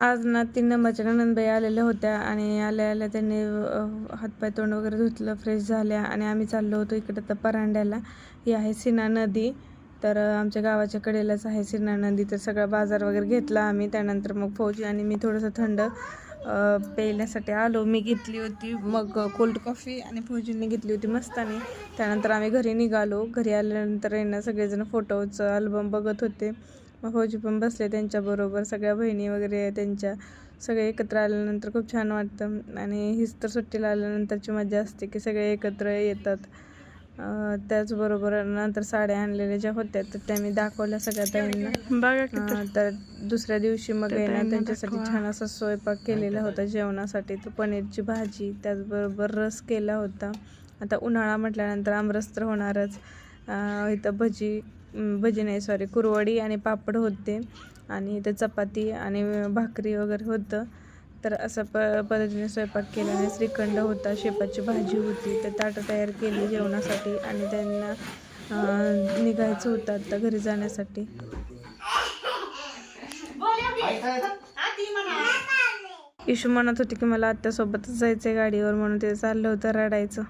आज ना 3 नंबरच्या नणंदबाई आलेल्या होत्या आणि आल्या आल्या त्यांनी हातपाय तोंड वगैरे धुतलं, फ्रेश झाल्या आणि आम्ही चाललो होतो इकडं तर परांड्याला. ही आहे सीना नदी. तर आमच्या गावाच्या कडेलाच आहे सीना नदी. तर सगळा बाजार वगैरे घेतला आम्ही. त्यानंतर मग फौजी आणि मी थोडंसं थंड प्यायल्यासाठी आलो. मी घेतली होती मग कोल्ड कॉफी आणि फौजींनी घेतली होती मस्तानी. त्यानंतर आम्ही घरी निघालो. घरी आल्यानंतर यांना सगळेजण फोटोचं अल्बम बघत होते. मग फौजी पण बसले त्यांच्याबरोबर. सगळ्या बहिणी वगैरे त्यांच्या सगळे एकत्र आल्यानंतर खूप छान वाटतं. आणि हीच तर सुट्टीला आल्यानंतरची मजा असते की सगळे एकत्र येतात. त्याचबरोबर नंतर साड्या आणलेल्या ज्या होत्या तर त्या मी दाखवल्या सगळ्या ताईंना. तर दुसऱ्या दिवशी मग आहे ना त्यांच्यासाठी छान असा स्वयंपाक केलेला होता जेवणासाठी. तो पनीरची भाजी, त्याचबरोबर रस केला होता. आता उन्हाळा म्हटल्यानंतर आमरस तर होणारच. इथं भजी नाही सॉरी कुरवडी आणि पापड होते आणि इथं चपाती आणि भाकरी वगैरे होतं. तर असं पद्धतीने स्वयंपाक केला आणि श्रीखंड होता, शेपाची भाजी होती. तर ताटं तयार केली जेवणासाठी आणि त्यांना निघायचं होतं आता घरी जाण्यासाठी. इशू म्हणत होती की मला आत्यासोबतच जायचं आहे गाडीवर, म्हणून ते चाललं होतं रडायचं.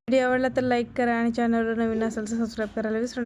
व्हिडिओ आवडला तर लाईक करा आणि चॅनलवर नवीन असेल तर सबस्क्राईब करायला विसरू